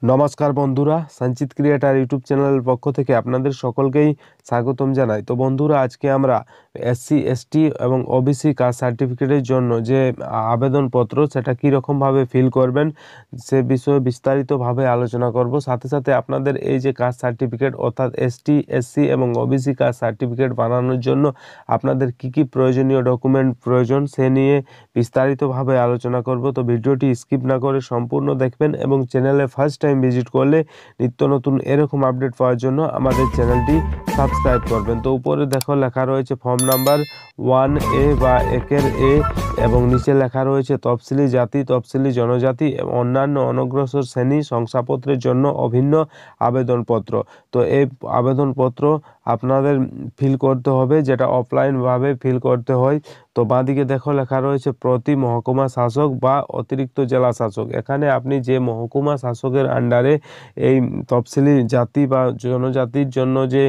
নমস্কার বন্ধুরা, সঞ্চিত ক্রিয়েটার ইউটিউব চ্যানেলের পক্ষ থেকে আপনাদের সকলকেই স্বাগতম জানাই। তো বন্ধুরা, আজকে আমরা এসসি এসটি এবং ওবিসি কাস্ট সার্টিফিকেটের জন্য যে আবেদনপত্র সেটা কীরকমভাবে ফিল করবেন সে বিষয়ে বিস্তারিতভাবে আলোচনা করব। সাথে সাথে আপনাদের এই যে কাস্ট সার্টিফিকেট অর্থাৎ এসটি এসসি এবং ওবিসি কাস্ট সার্টিফিকেট বানানোর জন্য আপনাদের কি কি প্রয়োজনীয় ডকুমেন্ট প্রয়োজন সে নিয়ে বিস্তারিতভাবে আলোচনা করব। তো ভিডিওটি স্কিপ না করে সম্পূর্ণ দেখবেন এবং চ্যানেলে ফার্স্ট টাইম ভিজিট করলে নিত্য নতুন এরকম আপডেট পাওয়ার জন্য আমাদের চ্যানেলটি সাবস্ক্রাইব করবেন। তো উপরে দেখো লেখা রয়েছে ফর্ম নাম্বার 1A বা 1 এবং নিচে লেখা রয়েছে তফসিলি জাতি, তফসিলি জনজাতি এবং অন্যান্য অনগ্রসর শ্রেণী শংসাপত্রের জন্য অভিন্ন আবেদনপত্র। তো এই আবেদনপত্র আপনাদের ফিল করতে হবে, যেটা অফলাইনভাবে ফিল করতে হয়। তো বাঁদিকে দেখো লেখা রয়েছে প্রতি মহকুমা শাসক বা অতিরিক্ত জেলা শাসক। এখানে আপনি যে মহকুমা শাসকের আন্ডারে এই তফসিলি জাতি বা জনজাতির জন্য যে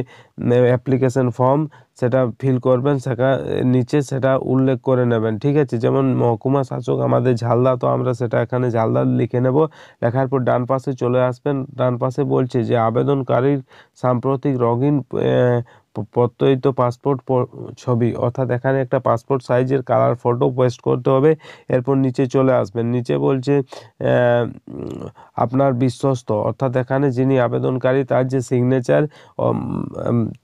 অ্যাপ্লিকেশন ফর্ম সেটা ফিল করবেন, সেটা নিচে সেটা উল্লেখ করে নেবেন। ঠিক আছে, যেমন মহকুমা শাসক আমাদের ঝালদা, তো আমরা সেটা এখানে ঝালদা লিখে নেব। লেখার পর ডান পাশে চলে আসবেন। ডান পাশে বলছে যে আবেদনকারীর সাম্প্রতিক রঙিন প্রত্যয়িত পাসপোর্ট ছবি, অর্থাৎ এখানে একটা পাসপোর্ট সাইজের কালার ফটো পেস্ট করতে হবে। এরপর নিচে চলে আসবেন। নিচে বলছে আপনার বিশ্বস্ত, অর্থাৎ এখানে যিনি আবেদনকারী তার যে সিগনেচার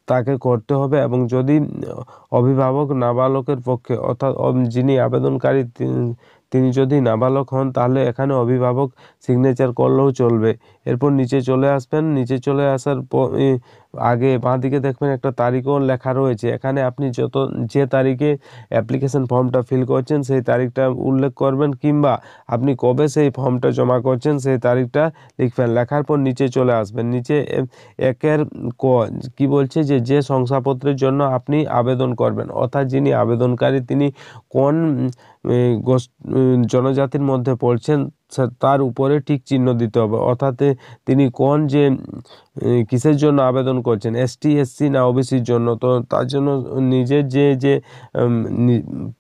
তাকে করতে হবে। এবং যদি অভিভাবক নাবালকের পক্ষে, অর্থাৎ যিনি আবেদনকারী তিনি যদি নাবালক হন তাহলে এখানে অভিভাবক সিগনেচার করলেও চলবে। এরপর নিচে চলে আসবেন। নিচে চলে আসার আগে বাঁ দিকে দেখবেন একটা তারিখও লেখা রয়েছে। এখানে আপনি যে তারিখে অ্যাপ্লিকেশন ফর্মটা ফিল করছেন সেই তারিখটা উল্লেখ করবেন, কিংবা আপনি কবে সেই ফর্মটা জমা করছেন সেই তারিখটা লিখবেন। লেখার পর নিচে চলে আসবেন। নিচে একের কি বলছে যে শংসাপত্রের জন্য আপনি আবেদন করবেন, অর্থাৎ যিনি আবেদনকারী তিনি কোন জনজাতির মধ্যে পড়ছেন তার উপরে টিক চিহ্ন দিতে হবে। অর্থাৎ তিনি কোন যে কিসের জন্য আবেদন করছেন, এসটি এসসি না ওবিসির জন্য, তো তার জন্য নিজের যে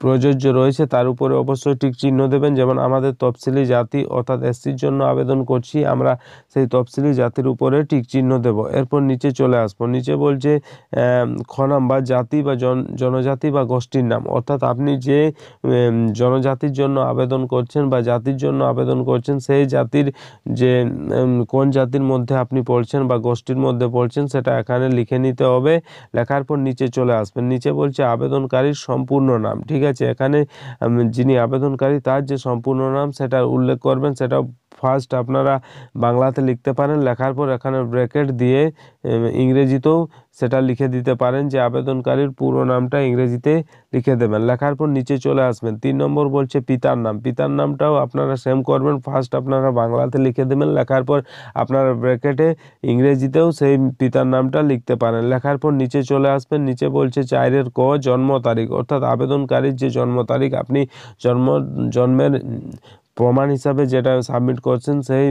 প্রযোজ্য রয়েছে তার উপরে অবশ্যই টিক চিহ্ন দেবেন। যেমন আমাদের তফসিলি জাতি অর্থাৎ এসসির জন্য আবেদন করছি, আমরা সেই তফসিলি জাতির উপরে টিক চিহ্ন দেব। এরপর নিচে চলে আসবো। নিচে বলছে খ নাম্বার জাতি বা জনজাতি বা গোষ্ঠীর নাম, অর্থাৎ আপনি যে জনজাতির জন্য আবেদন করছেন বা জাতির জন্য আবেদন করছেন সেই জাতির যে কোন জাতির মধ্যে আপনি পড়ছেন বা গোষ্ঠীর মধ্যে পড়ছেন সেটা এখানে লিখে নিতে হবে। লেখার পর নিচে চলে আসবেন। নিচে বলছে আবেদনকারীর সম্পূর্ণ নাম। ঠিক আছে, এখানে যিনি আবেদনকারী তার যে সম্পূর্ণ নাম সেটা উল্লেখ করবেন। সেটা ফার্স্ট আপনারা বাংলাতে লিখতে পারেন, লেখার পর এখানে ব্র্যাকেট দিয়ে ইংরেজিতেও সেটা লিখে দিতে পারেন, যে আবেদনকারীর পুরো নামটা ইংরেজিতে লিখে দেবেন। লেখার পর নিচে চলে আসবেন। 3 নম্বর বলছে পিতার নাম। পিতার নামটাও আপনারা সেম করবেন, ফার্স্ট আপনারা বাংলাতে লিখে দেবেন, লেখার পর আপনারা ব্র্যাকেটে ইংরেজিতেও সেই পিতার নামটা লিখতে পারেন। লেখার পর নিচে চলে আসবেন। নিচে বলছে 4 জন্ম তারিখ, অর্থাৎ আবেদনকারীর যে জন্ম তারিখ আপনি জন্মের প্রমাণ হিসাবে যেটা সাবমিট করছেন সেই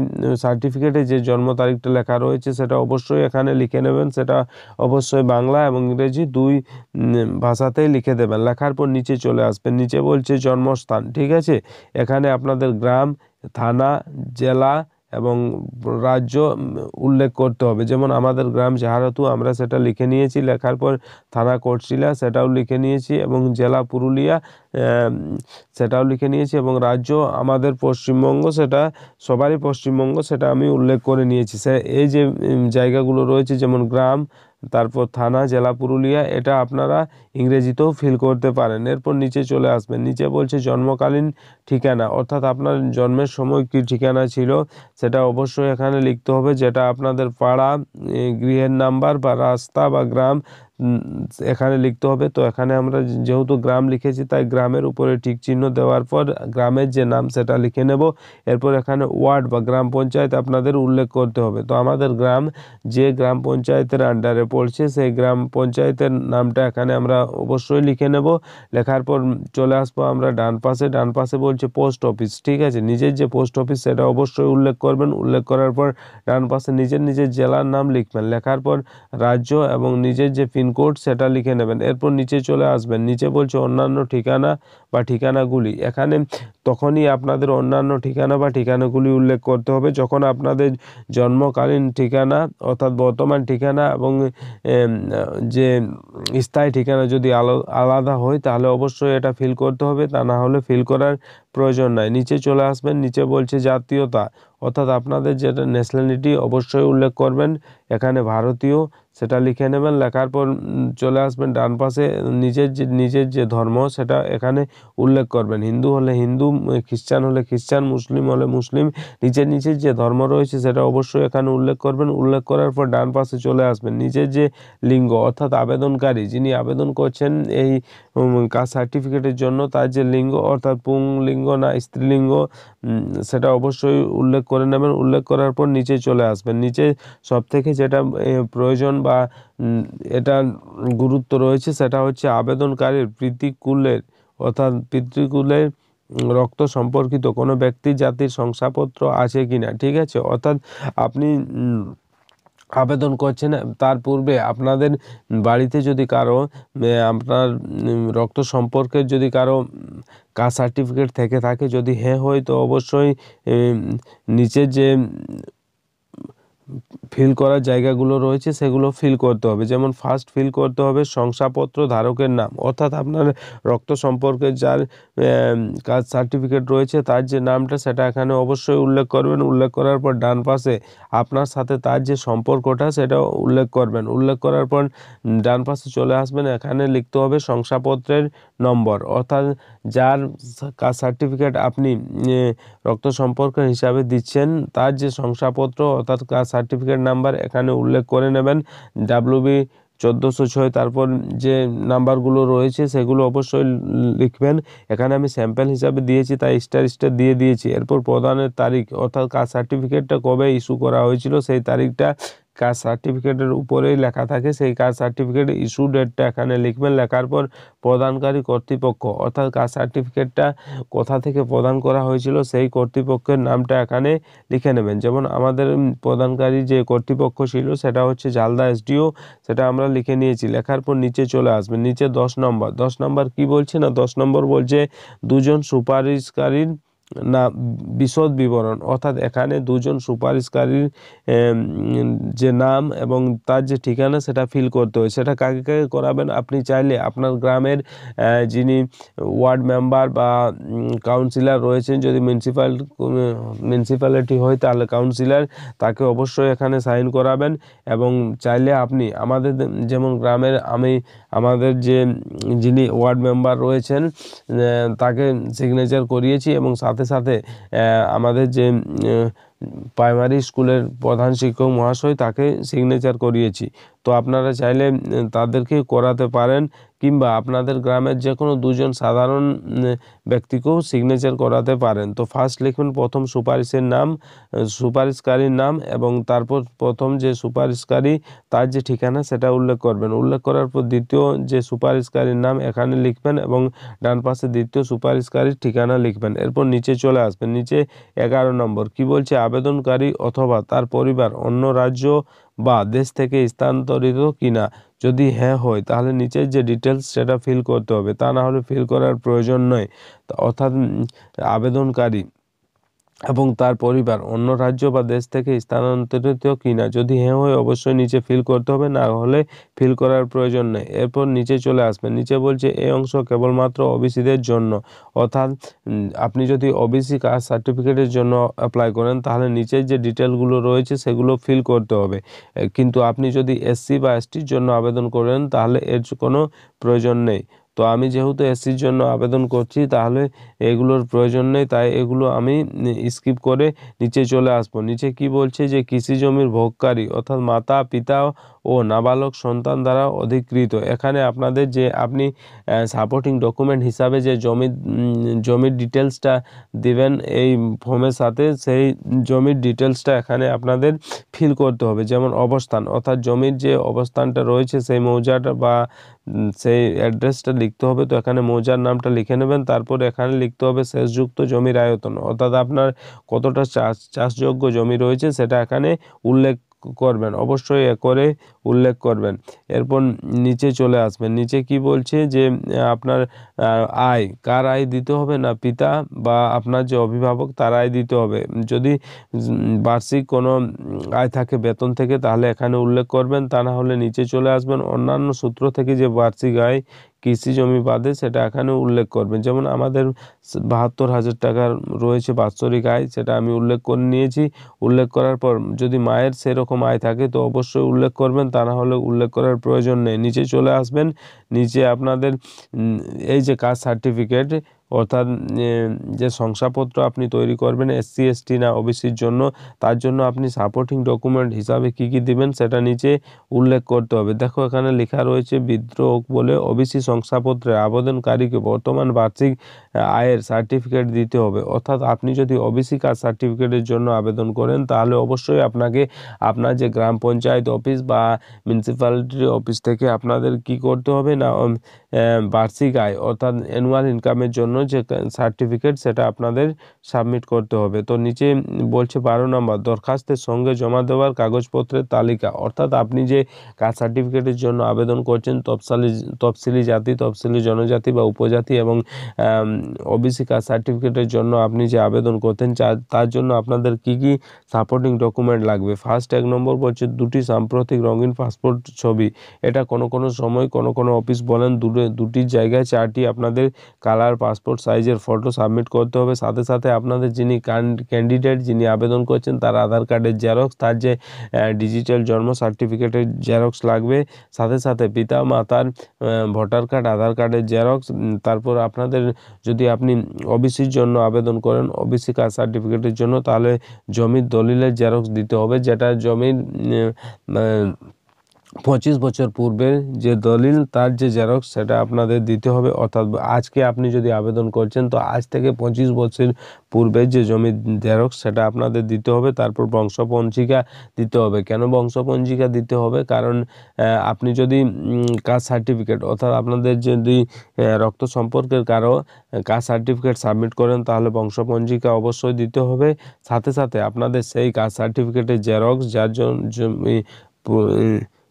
সার্টিফিকেটে যে জন্ম তারিখটা লেখা রয়েছে সেটা অবশ্যই এখানে লিখে নেবেন। সেটা অবশ্যই বাংলা এবং ইংরেজি দুই ভাষাতেই লিখে দেবেন। লেখার পর নিচে চলে আসবেন। নিচে বলছে জন্মস্থান। ঠিক আছে, এখানে আপনাদের গ্রাম, থানা, জেলা এবং রাজ্য উল্লেখ করতে হবে। যেমন আমাদের গ্রাম জাহারাতু, আমরা সেটা লিখে নিয়েছি। লেখার পর থানা কোটশিলা সেটাও লিখে নিয়েছি এবং জেলা পুরুলিয়া সেটাও লিখে নিয়েছি এবং রাজ্য আমাদের পশ্চিমবঙ্গ, সেটা সবারই পশ্চিমবঙ্গ, সেটা আমি উল্লেখ করে নিয়েছি। এই যে জায়গাগুলো রয়েছে যেমন গ্রাম, তারপর থানা, জেলা পুরুলিয়া, এটা আপনারা ইংরেজিতেও ফিল করতে পারেন। এরপর নিচে চলে আসবেন। নিচে বলছে জন্মকালীন ঠিকানা, অর্থাৎ আপনার জন্মের সময় কি ঠিকানা ছিল সেটা অবশ্যই এখানে লিখতে হবে, যেটা আপনাদের পাড়া, গৃহের নাম্বার বা রাস্তা বা গ্রাম এখানে লিখতে হবে। তো এখানে আমরা যেহেতু গ্রাম লিখেছি তাই গ্রামের উপরে টিক চিহ্ন দেওয়ার পর গ্রামের যে নাম সেটা লিখে নেব। এরপর এখানে ওয়ার্ড বা গ্রাম পঞ্চায়েত আপনাদের উল্লেখ করতে হবে। তো আমাদের গ্রাম যে গ্রাম পঞ্চায়েতের আন্ডারে পড়ছে সেই গ্রাম পঞ্চায়েতের নামটা এখানে আমরা অবশ্যই লিখে নেব। লেখার পর চলে আসবো আমরা ডান পাশে। ডান পাশে বলছে পোস্ট অফিস। ঠিক আছে, নিজের যে পোস্ট অফিস সেটা অবশ্যই উল্লেখ করবেন। উল্লেখ করার পর ডান পাশে নিজের জেলার নাম লিখবেন। লেখার পর রাজ্য এবং নিজের যে পিনকোড সেটা লিখে নেবেন। এরপর নিচে চলে আসবেন, নিচে বলছে অন্যান্য ঠিকানা বা ঠিকানাগুলি। এখানে তখনই আপনাদের অন্যান্য ঠিকানা বা ঠিকানাগুলি উল্লেখ করতে হবে যখন আপনাদের জন্মকালীন ঠিকানা অর্থাৎ বর্তমান ঠিকানা এবং যে স্থায়ী ঠিকানা যদি আলাদা হয় তাহলে অবশ্যই এটা ফিল করতে হবে, তা না হলে ফিল করার প্রয়োজন নাই। নিচে চলে আসবেন, নিচে বলছে জাতীয়তা অর্থাৎ আপনাদের যেটা ন্যাশনালিটি অবশ্যই উল্লেখ করবেন, এখানে ভারতীয় সেটা লিখে নেবেন। লেখার পর চলে আসবেন ডান পাশে নিজের যে ধর্ম সেটা এখানে উল্লেখ করবেন, হিন্দু হলে হিন্দু, খ্রিস্টান হলে খ্রিস্টান, মুসলিম হলে মুসলিম, নিজের যে ধর্ম রয়েছে সেটা অবশ্যই এখানে উল্লেখ করবেন। উল্লেখ করার পর ডান পাশে চলে আসবেন, নিজের যে লিঙ্গ অর্থাৎ আবেদনকারী যিনি আবেদন করছেন এই কাস্ট সার্টিফিকেটের জন্য তার যে লিঙ্গ অর্থাৎ পুংলিঙ্গ না স্ত্রীলিঙ্গ সেটা অবশ্যই উল্লেখ করে নেবেন। উল্লেখ করার পর নিচে চলে আসবেন, নিচে সবথেকে যেটা প্রয়োজন বা এটা গুরুত্ব রয়েছে সেটা হচ্ছে আবেদনকারীর পিতৃকুলের অর্থাৎ পিতৃকুলের রক্ত সম্পর্কিত কোনো ব্যক্তি জাতির শংসাপত্র আছে কিনা। ঠিক আছে, অর্থাৎ আপনি আবেদন করছেন তার পূর্বে আপনাদের বাড়িতে যদি কারো আপনার রক্ত সম্পর্কের যদি কারো কাস্ট সার্টিফিকেট থেকে থাকে, যদি হ্যাঁ হয় তো অবশ্যই নিচের যে ফিল করার জায়গাগুলো রয়েছে সেগুলো ফিল করতে হবে। যেমন ফার্স্ট ফিল করতে হবে শংসাপত্র ধারকের নাম, অর্থাৎ আপনার রক্ত সম্পর্কে যার কাস্ট সার্টিফিকেট রয়েছে তার যে নামটা সেটা এখানে অবশ্যই উল্লেখ করবেন। উল্লেখ করার পর ডান পাশে আপনার সাথে তার যে সম্পর্কটা সেটা উল্লেখ করবেন। উল্লেখ করার পর ডান পাশে চলে আসবেন, এখানে লিখতে হবে শংসাপত্রের নম্বর, অর্থাৎ যার কাস্ট সার্টিফিকেট আপনি রক্ত সম্পর্ক হিসাবে দিচ্ছেন তার যে শংসাপত্র অর্থাৎ কাস্ট সার্টিফিকেট নাম্বার এখানে উল্লেখ করে নেবেন। WB 1406 তারপর যে নাম্বারগুলো রয়েছে সেগুলো অবশ্যই লিখবেন। এখানে আমি স্যাম্পল হিসাবে দিয়েছি তাই স্টার দিয়ে দিয়েছি। এরপর প্রদানের তারিখ অর্থাৎ কাস্ট সার্টিফিকেটটা কবে ইস্যু করা হয়েছিল সেই তারিখটা কাস্ট সার্টিফিকেটের উপরেই লেখা থাকে, সেই কাস্ট সার্টিফিকেট ইস্যু ডেটটা এখানে লিখবেন। লেখার পর প্রদানকারী কর্তৃপক্ষ অর্থাৎ কাস্ট সার্টিফিকেটটা কোথা থেকে প্রদান করা হয়েছিল সেই কর্তৃপক্ষের নামটা এখানে লিখে নেবেন। যেমন আমাদের প্রদানকারী যে কর্তৃপক্ষ ছিল সেটা হচ্ছে ঝালদা SDO, সেটা আমরা লিখে নিয়েছি। লেখার পর নিচে চলে আসবেন, নিচে 10 নম্বর কি বলছে না 10 নম্বর বলছে দুজন সুপারিশকারীর না বিশদ বিবরণ, অর্থাৎ এখানে দুজন সুপারিশকারীর যে নাম এবং তার যে ঠিকানা সেটা ফিল করতে হয়। সেটা কাকে কাকে করাবেন, আপনি চাইলে আপনার গ্রামের যিনি ওয়ার্ড মেম্বার বা কাউন্সিলর রয়েছেন, যদি মিউনিসিপ্যালিটি হয় তাহলে কাউন্সিলর, তাকে অবশ্যই এখানে সাইন করাবেন। এবং চাইলে আপনি আমাদের যেমন গ্রামের আমাদের যিনি ওয়ার্ড মেম্বার রয়েছেন তাকে সিগনেচার করিয়েছি এবং সাথে সাথে আমাদের যে প্রাইমারি স্কুলের প্রধান শিক্ষক মহাশয় তাকে সিগনেচার করিয়েছি। তো আপনারা চাইলে তাদেরকে করাতে পারেন কিংবা আপনাদের গ্রামের যে কোনো দুজন সাধারণ ব্যক্তিকেও সিগনেচার করাতে পারেন। তো ফার্স্ট লিখুন প্রথম সুপারিশের নাম, সুপারিশকারীর নাম এবং তারপর প্রথম যে সুপারিশকারী তার যে ঠিকানা সেটা উল্লেখ করবেন। উল্লেখ করার পর দ্বিতীয় যে সুপারিশকারীর নাম এখানে লিখবেন এবং ডান পাশে দ্বিতীয় সুপারিশকারীর ঠিকানা লিখবেন। এরপর নিচে চলে আসবেন, নিচে 11 নম্বর কি বলছে আবেদনকারী অথবা তার পরিবার অন্য রাজ্য বা দেশ থেকে স্থানান্তরিত কিনা। যদি হ্যাঁ হয় তাহলে নিচের যে ডিটেলস সেটা ফিল করতে হবে, তা না হলে ফিল করার প্রয়োজন নয়। অর্থাৎ আবেদনকারী এবং তার পরিবার অন্য রাজ্য বা দেশ থেকে স্থানান্তরিত কিনা, যদি হ্যাঁ হয় অবশ্যই নিচে ফিল করতে হবে, না হলে ফিল করার প্রয়োজন নেই। এরপর নিচে চলে আসবেন, নিচে বলছে এই অংশ কেবলমাত্র ওবিসিদের জন্য, অর্থাৎ আপনি যদি ওবিসি কাস্ট সার্টিফিকেটের জন্য অ্যাপ্লাই করেন তাহলে নিচের যে ডিটেলগুলো রয়েছে সেগুলো ফিল করতে হবে। কিন্তু আপনি যদি SC বা STর জন্য আবেদন করেন তাহলে এর কোনো প্রয়োজন নেই। তো আমি যেহেতু SCর জন্য আবেদন করছি তাহলে এগুলোর প্রয়োজন নেই, তাই এগুলো আমি স্কিপ করে নিচে চলে আসবো। নিচে কি বলছে যে কৃষি জমির ভোগকারী অর্থাৎ মাতা পিতা ও নাবালক সন্তান দ্বারা অধিকৃত। এখানে আপনাদের যে আপনি সাপোর্টিং ডকুমেন্ট হিসাবে যে জমির ডিটেলসটা দিবেন এই ফর্মের সাথে, সেই জমির ডিটেলসটা এখানে আপনাদের ফিল করতে হবে। যেমন অবস্থান অর্থাৎ জমির যে অবস্থানটা রয়েছে সেই মৌজাটা বা সেই অ্যাড্রেসটা লিখতে হবে। তো এখানে মৌজার নামটা লিখে নেবেন। তারপর এখানে লিখতে হবে শেষযুক্ত জমির আয়তন, অর্থাৎ আপনার কতটা চাষযোগ্য জমি রয়েছে সেটা এখানে উল্লেখ করবেন, অবশ্যই করে উল্লেখ করবেন। এরপর নিচে চলে আসবেন। নিচে কি বলছে যে আপনার আয়, কার আয় দিতে হবে না পিতা বা আপনার যে অভিভাবক তার আয় দিতে হবে। যদি বার্ষিক কোনো আয় থাকে বেতন থেকে তাহলে এখানে উল্লেখ করবেন, তা না হলে নিচে চলে আসবেন। অন্যান্য সূত্র থেকে যে বার্ষিক আয় কৃষি জমি বাদে সেটা এখানে উল্লেখ করবেন। যেমন আমাদের ৭২,০০০ টাকার রয়েছে বাৎসরিক আয়, সেটা আমি উল্লেখ করে নিয়েছি। উল্লেখ করার পর যদি মায়ের সেরকম আয় থাকে তো অবশ্যই উল্লেখ করবেন, তা না হলে উল্লেখ করার প্রয়োজন নেই। নিচে চলে আসবেন। নিচে আপনাদের এই যে কাস্ট সার্টিফিকেট অর্থাৎ যে শংসাপত্র আপনি তৈরি করবেন এসসি এসটি না ওবিসির জন্য, তার জন্য আপনি সাপোর্টিং ডকুমেন্ট হিসাবে কি কি দিবেন সেটা নিচে উল্লেখ করতে হবে। দেখো এখানে লেখা রয়েছে বিদ্রোহ বলে ওবিসি শংসাপত্রের আবেদনকারীকে বর্তমান বার্ষিক আয়ের সার্টিফিকেট দিতে হবে। অর্থাৎ আপনি যদি ওবিসি কাস্ট সার্টিফিকেটের জন্য আবেদন করেন তাহলে অবশ্যই আপনাকে আপনার যে গ্রাম পঞ্চায়েত অফিস বা মিউনিসিপ্যালিটির অফিস থেকে আপনাদের কি করতে হবে না বার্ষিক আয় অর্থাৎ অ্যানুয়াল ইনকামের জন্য যে সার্টিফিকেট সেটা আপনাদের সাবমিট করতে হবে। তো নিচে বলছে 12 নম্বর দরখাস্তের সঙ্গে জমা দেওয়ার কাগজপত্রের তালিকা। অর্থাৎ আপনি যে কাস্ট সার্টিফিকেটের জন্য আবেদন করছেন তফসিলি জাতি, তফসিলি জনজাতি বা উপজাতি এবং ওবিসি কাস্ট সার্টিফিকেটের জন্য আপনি যে আবেদন করতেন তার জন্য আপনাদের কি কি সাপোর্টিং ডকুমেন্ট লাগবে। ফার্স্ট 1 নম্বর বলছে 2টি সাম্প্রতিক রঙিন পাসপোর্ট ছবি। এটা কোনো সময় কোনো অফিস বলেন দুটির জায়গায় 4টি আপনাদের কালার পাসপোর্ট সাইজের ফটো সাবমিট করতে হবে। সাথে সাথে আপনাদের যিনি ক্যান্ডিডেট যিনি আবেদন করছেন তার আধার কার্ডের জেরক্স, তার যে ডিজিটাল জন্ম সার্টিফিকেটের জেরক্স লাগবে। সাথে সাথে পিতা মাতার ভোটার কার্ড, আধার কার্ডের জেরক্স। তারপর আপনাদের যদি আপনি ওবিসির জন্য আবেদন করেন ওবিসি কাস্ট সার্টিফিকেটের জন্য তাহলে জমির দলিলের জেরক্স দিতে হবে, যেটা জমির 25 বছর পূর্বের যে দলিল তার যে জেরক্স সেটা আপনাদের দিতে হবে। অর্থাৎ আজকে আপনি যদি আবেদন করছেন তো আজ থেকে 25 বছর পূর্বের যে জমির জেরক্স সেটা আপনাদের দিতে হবে। তারপর বংশপঞ্জিকা দিতে হবে। কেন বংশপঞ্জিকা দিতে হবে? কারণ আপনি যদি কাস্ট সার্টিফিকেট অর্থাৎ আপনাদের যদি রক্ত সম্পর্কের কারো কাস্ট সার্টিফিকেট সাবমিট করেন তাহলে বংশপঞ্জিকা অবশ্যই দিতে হবে। সাথে সাথে আপনাদের সেই কাস্ট সার্টিফিকেটের জেরক্স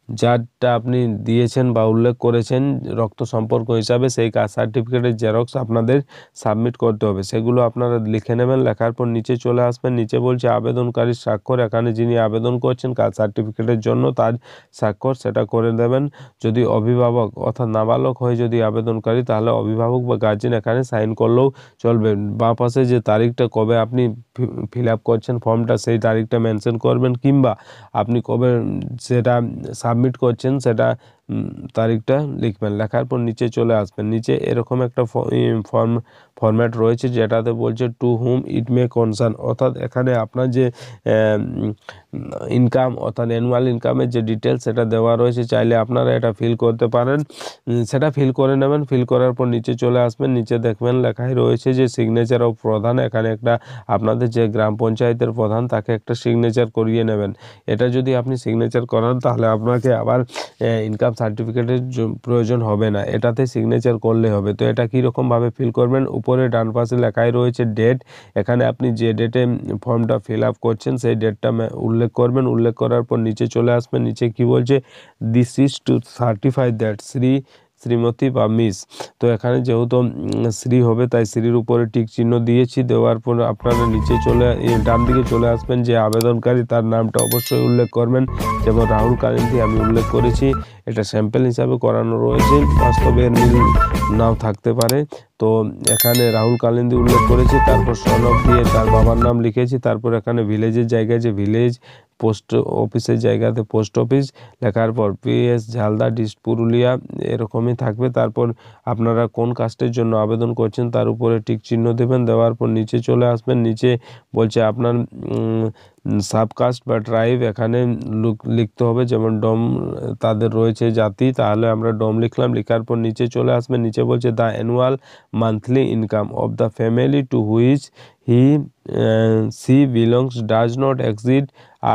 যারটা আপনি দিয়েছেন বা উল্লেখ করেছেন রক্ত সম্পর্ক হিসাবে সেই কাস্ট সার্টিফিকেটের জেরক্স আপনাদের সাবমিট করতে হবে। সেগুলো আপনারা লিখে নেবেন। লেখার পর নিচে চলে আসবেন। নিচে বলছে আবেদনকারীর স্বাক্ষর। এখানে যিনি আবেদন করছেন কাস্ট সার্টিফিকেটের জন্য তার স্বাক্ষর সেটা করে দেবেন। যদি অভিভাবক অর্থাৎ নাবালক হয়ে যদি আবেদনকারী তাহলে অভিভাবক বা গার্জেন এখানে সাইন করলেও চলবে। বাঁ পাশে যে তারিখটা কবে আপনি ফিল আপ করছেন ফর্মটা সেই তারিখটা মেনশন করবেন, কিংবা আপনি কবে সেটা সাবমিট করছেন সেটা তারিখটা লিখবেন। লেখার পর নিচে চলে আসবেন। নিচে এরকম একটা ফরম্যাট রয়েছে যেটাতে বলছে টু হুম ইট মে কনসার্ন। অর্থাৎ এখানে আপনার যে ইনকাম অর্থাৎ অ্যানুয়াল ইনকামের যে ডিটেলস সেটা দেওয়া রয়েছে, চাইলে আপনারা এটা ফিল করতে পারেন। সেটা ফিল করে নেবেন। ফিল করার পর নিচে চলে আসবেন। নিচে দেখবেন লেখাই রয়েছে যে সিগনেচার অফ প্রধান। এখানে একটা আপনাদের যে গ্রাম পঞ্চায়েতের প্রধান তাকে একটা সিগনেচার করিয়ে নেবেন। এটা যদি আপনি সিগনেচার করান তাহলে আপনাকে আবার ইনকাম সার্টিফিকেটের প্রয়োজন হবে না, এটাতে সিগনেচার করলে হবে। তো এটা কীরকমভাবে ফিল করবেন? উপরে ডান পাশে লেখাই রয়েছে ডেট। এখানে আপনি যে ডেটে ফর্মটা ফিল আপ করছেন সেই ডেটটা উল্লেখ করবেন। উল্লেখ করার পর নিচে চলে আসবেন। নিচে কি বলছে? This is to certify that Shrimati বা মিস। তো এখানে যেহেতু শ্রী হবে তাই শ্রীর উপরে টিক চিহ্ন দিয়েছি। দেওয়ার পর আপনারা নিচে ডান দিকে চলে আসবেন। যে আবেদনকারী তার নামটা অবশ্যই উল্লেখ করবেন। যেমন রাহুল কালিন্দী আমি উল্লেখ করেছি, এটা স্যাম্পল হিসাবে করানো রয়েছে, বাস্তবে মিল নাও থাকতে পারে। তো এখানে রাহুল কালিন্দী উল্লেখ করেছি। তারপর সনক দিয়ে তার বাবার নাম লিখেছি। তারপর এখানে ভিলেজের জায়গায় যে ভিলেজ, পোস্ট অফিসের জায়গাতে পোস্ট অফিস, লেখার পর PS ঝালদা ডিস্ট্রিক্ট পুরুলিয়া এরকমই থাকবে। তারপর আপনারা কোন কাস্টের জন্য আবেদন করছেন তার উপরে টিক চিহ্ন দেবেন। দেওয়ার পর নিচে চলে আসবেন। নিচে বলছে আপনার সাবকাস্ট বা ট্রাইব এখানে লিখতে হবে। যেমন ডোম তাদের রয়েছে জাতি, তাহলে আমরা ডোম লিখলাম। লেখার পর নিচে চলে আসবেন। নিচে বলছে the annual monthly income of the family to which she belongs does not exceed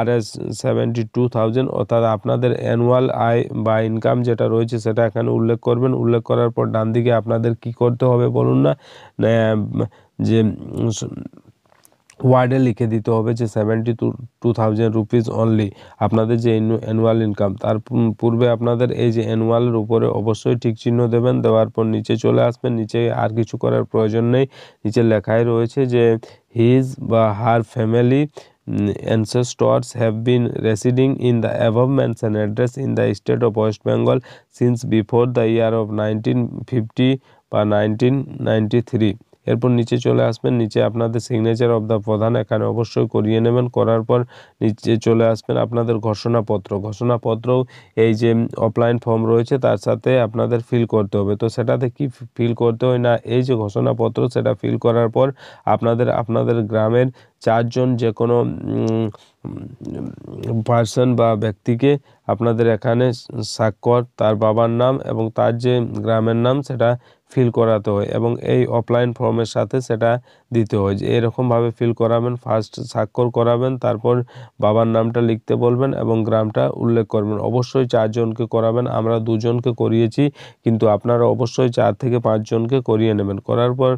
Rs 72,000। অর্থাৎ আপনাদের অ্যানুয়াল আয় বা ইনকাম যেটা রয়েছে সেটা এখানে উল্লেখ করবেন। উল্লেখ করার পর ডান দিকে আপনাদের কি করতে হবে বলুন না, যে ওয়ার্ডে লিখে দিতে হবে যে 72,000 রুপিস অনলি আপনাদের যে অ্যানুয়াল ইনকাম। তার পূর্বে আপনাদের এই যে অ্যানুয়ালের উপরে অবশ্যই টিক চিহ্ন দেবেন। দেওয়ার পর নিচে চলে আসবেন। নিচে আর কিছু করার প্রয়োজন নেই। নিচে লেখাই রয়েছে যে হিজ বা her family ancestors have been residing in the above mentioned address in the state of West Bengal since before the year of 1950 বা 1993। এরপর নিচে চলে আসবেন। নিচে আপনাদের সিগনেচার অফ দ্য প্রধান এখানে অবশ্যই করিয়ে নেবেন। করার পর নিচে চলে আসবেন আপনাদের ঘোষণাপত্র। ঘোষণাপত্রও এই যে অফলাইন ফর্ম রয়েছে তার সাথে আপনাদের ফিল করতে হবে। তো সেটাতে কি ফিল করতে হয় না, এই যে ঘোষণাপত্র সেটা ফিল করার পর আপনাদের গ্রামের 4 জন যে কোনো পার্সন বা ব্যক্তিকে আপনাদের এখানে স্বাক্ষর, তার বাবার নাম এবং তার যে গ্রামের নাম সেটা ফিল করাতে হয় এবং এই অফলাইন ফর্মের সাথে সেটা দিতে হয়। যে এরকমভাবে ফিল করাবেন, ফার্স্ট স্বাক্ষর করাবেন, তারপর বাবার নামটা লিখতে বলবেন এবং গ্রামটা উল্লেখ করবেন। অবশ্যই 4 জনকে করাবেন। আমরা 2 জনকে করিয়েছি, কিন্তু আপনারা অবশ্যই 4 থেকে 5 জনকে করিয়ে নেবেন। করার পর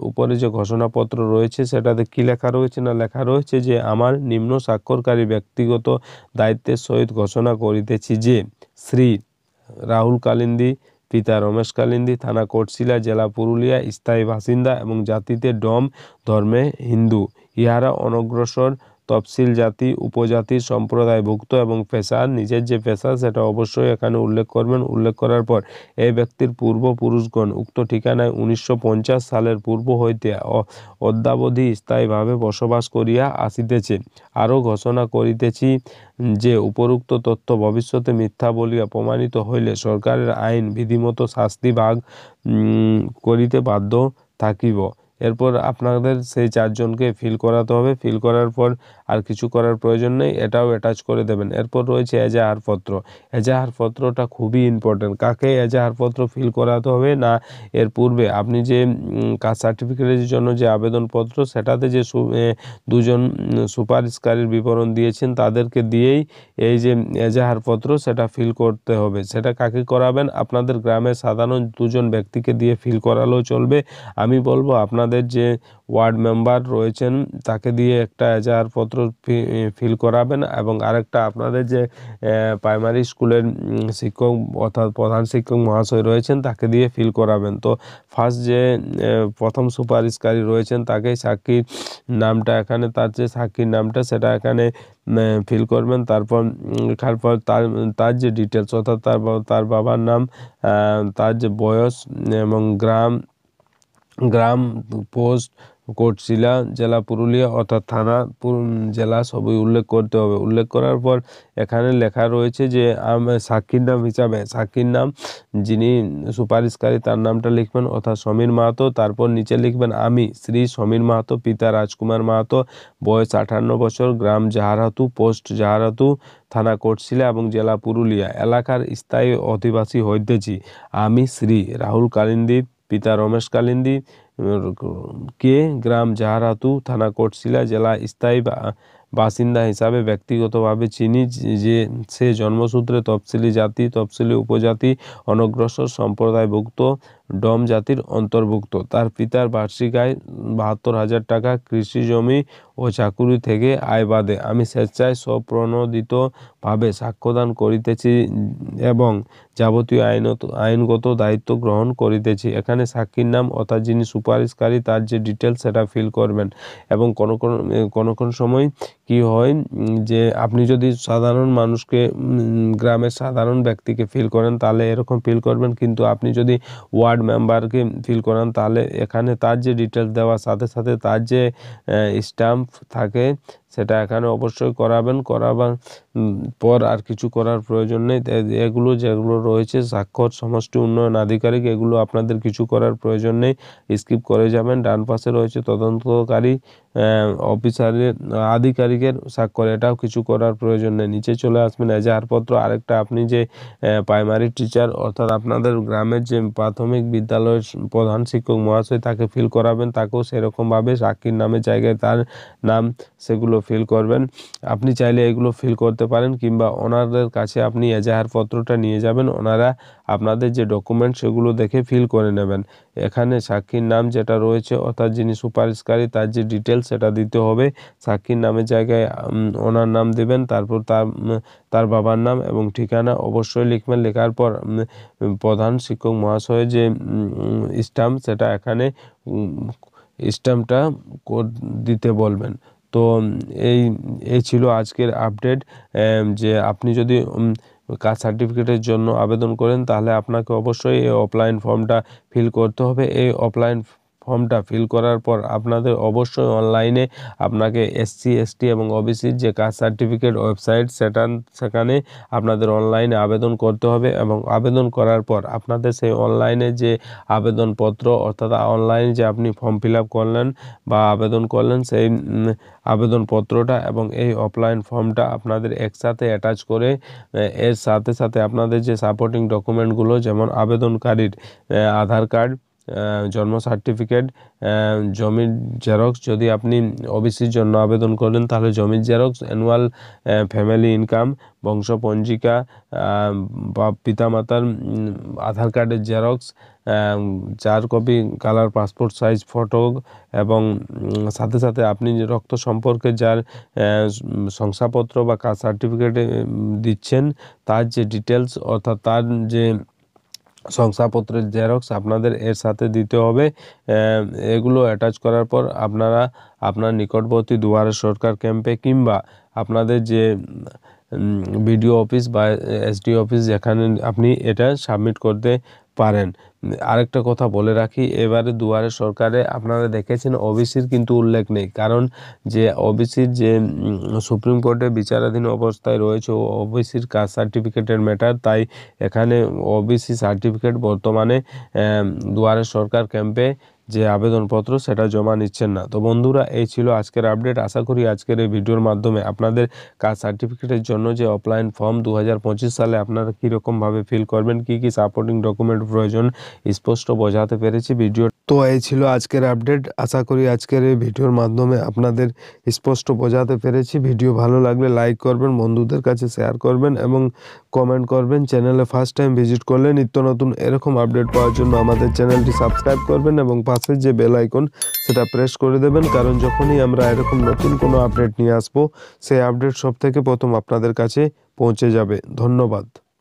উপরে যে ঘোষণাপত্র রয়েছে সেটাতে কি লেখা রয়েছে না, লেখা রয়েছে যে আমার নিম্ন স্বাক্ষরকারী ব্যক্তিগত দায়িত্বের সহিত ঘোষণা করিতেছি যে শ্রী রাহুল কালিন্দী, পিতা রমেশ কালিন্দী, থানা কোটশিলা, জেলা পুরুলিয়া, স্থায়ী বাসিন্দা এবং জাতিতে ডম, ধর্মে হিন্দু, ইহারা অনগ্রসর তফসিল জাতি উপজাতি সম্প্রদায়ভুক্ত এবং পেশা, নিজের যে পেশা সেটা অবশ্যই এখানে উল্লেখ করবেন। উল্লেখ করার পর এই ব্যক্তির পূর্বপুরুষগণ উক্ত ঠিকানায় 1950 সালের পূর্ব হইতে অদ্যাবধি স্থায়ীভাবে বসবাস করিয়া আসিতেছে। আরও ঘোষণা করিতেছি যে উপরোক্ত তথ্য ভবিষ্যতে মিথ্যা বলিয়া প্রমাণিত হইলে সরকারের আইন বিধিমতো শাস্তি ভাগ করিতে বাধ্য থাকিব। এরপর আপনাদের সেই 4 জনকে ফিল করাতে হবে। ফিল করার পর আর কিছু করার প্রয়োজন নেই, এটাও অ্যাটাচ করে দেবেন। এরপর রয়েছে এজাহারপত্র। এজাহারপত্রটা খুবই ইম্পর্টেন্ট। কাকে এজাহারপত্র ফিল করাতে হবে না, এর পূর্বে আপনি যে কাস্ট সার্টিফিকেটের জন্য যে আবেদনপত্র সেটাতে যে 2 জন সুপারিশকারীর বিবরণ দিয়েছেন তাদেরকে দিয়েই এই যে এজাহারপত্র সেটা ফিল করতে হবে। সেটা কাকে করাবেন? আপনাদের গ্রামের সাধারণ 2 জন ব্যক্তিকে দিয়ে ফিল করালেও চলবে। আমি বলবো আপনাদের যে ওয়ার্ড মেম্বার রয়েছেন তাকে দিয়ে একটা এজাহারপত্র ফিল করাবেন এবং আরেকটা আপনাদের যে প্রাইমারি স্কুলের শিক্ষক অর্থাৎ প্রধান শিক্ষক মহাশয় রয়েছেন তাকে দিয়ে ফিল করাবেন। তো ফার্স্ট যে প্রথম সুপারিশকারী রয়েছেন তাকেই সাক্ষীর নামটা এখানে, তার যে সাক্ষীর নামটা সেটা এখানে ফিল করবেন। তারপর তার যে ডিটেলস অর্থাৎ তার বাবার নাম, তার যে বয়স এবং গ্রাম, পোস্ট কোটশিলা, জেলা পুরুলিয়া অর্থাৎ থানা জেলা সবই উল্লেখ করতে হবে। উল্লেখ করার পর এখানে লেখা রয়েছে যে সাক্ষীর নাম হিসাবে সাক্ষীর নাম যিনি সুপারিশকারী তার নামটা লিখবেন অর্থাৎ সমীর মাহাতো। তারপর নিচে লিখবেন আমি শ্রী সমীর মাহাতো, পিতা রাজকুমার মাহাতো, বয়স 58 বছর, গ্রাম জাহারহাতু, পোস্ট জাহারহাতু, থানা কোটশিলা এবং জেলা পুরুলিয়া, এলাকার স্থায়ী অধিবাসী হইতেছি। আমি শ্রী রাহুল কালিন্দী, পিতা রমেশ কালিন্দী, কে গ্রাম জাহারহাতু, থানা কোটশিলা, জেলা স্থায়ী বাসিন্দা হিসাবে ব্যক্তিগতভাবে চিনি যে সে জন্মসূত্রে তফসিলি জাতি, তফসিলি উপজাতি, অনগ্রসর সম্প্রদায়ভুক্ত ডম জাতির অন্তর্ভুক্ত। তার পিতার বার্ষিক আয় 72,000 টাকা, কৃষি জমি ও চাকুরি থেকে আয় বাদে আমি স্বেচ্ছায় স্বপ্রণোদিতভাবে সাক্ষ্যদান করিতেছি এবং যাবতীয় আইনগত দায়িত্ব গ্রহণ করিতেছি। এখানে সাক্ষীর নাম অর্থাৎ যিনি সুপারিশকারী তার যে ডিটেলস সেটা ফিল করবেন। এবং কোনো সময় কি হয় যে আপনি যদি সাধারণ মানুষকে গ্রামের সাধারণ ব্যক্তিকে ফিল করেন তাহলে এরকম ফিল করবেন, কিন্তু আপনি যদি ওয়ার্ড মেম্বারকে ফিল করান তাহলে এখানে তার যে ডিটেলস দেওয়ার সাথে সাথে তার যে স্ট্যাম্প থাকে সেটা এখানে অবশ্যই করাবার পর আর কিছু করার প্রয়োজন নেই। এগুলো যেগুলো রয়েছে স্বাক্ষর সমষ্টি উন্নয়ন আধিকারিক, এগুলো আপনাদের কিছু করার প্রয়োজন নেই, স্কিপ করে যাবেন। ডান পাশে রয়েছে তদন্তকারী অফিসারের আধিকারিকের স্বাক্ষর, এটাও কিছু করার প্রয়োজন নেই। নিচে চলে আসবেন এজাহারপত্র। আরেকটা আপনি যে প্রাইমারি টিচার অর্থাৎ আপনাদের গ্রামের যে প্রাথমিক বিদ্যালয়ের প্রধান শিক্ষক মহাশয় তাকে ফিল করাবেন, তাকেও সেরকমভাবে সাক্ষীর নামের জায়গায় তার নাম সেগুলো ফিল করবেন। আপনি চাইলে এগুলো ফিল করতে পারেন কিংবা ওনাদের কাছে আপনি এজাহারপত্রটা নিয়ে যাবেন, ওনারা আপনাদের যে ডকুমেন্ট সেগুলো দেখে ফিল করে নেবেন। এখানে সাক্ষীর নাম যেটা রয়েছে অর্থাৎ যিনি সুপারিশকারী তার যে ডিটেলস সেটা দিতে হবে। সাক্ষীর নামের জায়গায় ওনার নাম দেবেন, তারপর তার বাবার নাম এবং ঠিকানা অবশ্যই লিখবেন। লেখার পর প্রধান শিক্ষক মহাশয়ের যে স্ট্যাম্প সেটা এখানে স্ট্যাম্পটা দিতে বলবেন। তো এই ছিল আজকের আপডেট, যে আপনি যদি কাস্ট সার্টিফিকেটের জন্য আবেদন করেন তাহলে আপনাকে অবশ্যই এই অফলাইন ফর্মটা ফিল করতে হবে। এই অফলাইন ফর্মটা ফিল করার পর আপনাদের অবশ্যই অনলাইনে আপনাকে এসসি এসটি এবং ওবিসির যে কাস্ট সার্টিফিকেট ওয়েবসাইট সেখানে আপনাদের অনলাইনে আবেদন করতে হবে এবং আবেদন করার পর আপনাদের সেই অনলাইনে যে আবেদনপত্র অর্থাৎ অনলাইনে যে আপনি ফর্ম ফিল আপ করলেন বা আবেদন করলেন সেই আবেদনপত্রটা এবং এই অফলাইন ফর্মটা আপনাদের একসাথে অ্যাটাচ করে এর সাথে সাথে আপনাদের যে সাপোর্টিং ডকুমেন্টগুলো যেমন আবেদনকারীর আধার কার্ড, জন্ম সার্টিফিকেট, জমির জেরক্স, যদি আপনি ওবিসির জন্য আবেদন করেন তাহলে জমির জেরক্স, অ্যানুয়াল ফ্যামিলি ইনকাম, বংশপঞ্জিকা বা পিতামাতার আধার কার্ডের xerox, 4 copy colour passport size photo এবং সাথে সাথে আপনি যে রক্ত সম্পর্কে যার শংসাপত্র বা কাস্ট সার্টিফিকেটে দিচ্ছেন তার যে ডিটেলস অর্থাৎ তার যে শংসাপত্রের জেরক্স আপনাদের এর সাথে দিতে হবে। এগুলো অ্যাটাচ করার পর আপনারা আপনার নিকটবর্তী দুয়ারে সরকার ক্যাম্পে কিংবা আপনাদের যে বিডিও অফিস বা এসডিও অফিস যেখানে আপনি এটা সাবমিট করতে পারেন। আরেকটা কথা বলে রাখি, এবারে দুয়ারে সরকারে আপনারা দেখেছেন ওবিসির কিন্তু উল্লেখ নেই, কারণ যে ওবিসির যে সুপ্রিম কোর্টে বিচারাধীন অবস্থায় রয়েছে ওবিসির কাস্ট সার্টিফিকেটের ম্যাটার, তাই এখানে ওবিসি সার্টিফিকেট বর্তমানে দুয়ারে সরকার ক্যাম্পে যে আবেদনপত্র সেটা জমা নিচ্ছেন না। তো বন্ধুরা, এই ছিল আজকের আপডেট। আশা করি আজকের এই ভিডিওর মাধ্যমে আপনাদের কাস্ট সার্টিফিকেটের জন্য যে অফলাইন ফর্ম 2025 সালে আপনারা কীরকমভাবে ফিল করবেন, কী কী সাপোর্টিং ডকুমেন্ট প্রয়োজন স্পষ্ট বোঝাতে পেরেছি ভিডিও। তো এই ছিল আজকের আপডেট। আশা করি আজকের এই ভিডিওর মাধ্যমে আপনাদের স্পষ্ট বোঝাতে পেরেছি। ভিডিও ভালো লাগলে লাইক করবেন, বন্ধুদের কাছে শেয়ার করবেন এবং কমেন্ট করবেন। চ্যানেলে ফার্স্ট টাইম ভিজিট করলে নিত্য নতুন এরকম আপডেট পাওয়ার জন্য আমাদের চ্যানেলটি সাবস্ক্রাইব করবেন এবং পাশের যে বেল আইকন সেটা প্রেস করে দেবেন, কারণ যখনই আমরা এরকম নতুন কোনো আপডেট নিয়ে আসবো সেই আপডেট সব থেকে প্রথম আপনাদের কাছে পৌঁছে যাবে। ধন্যবাদ।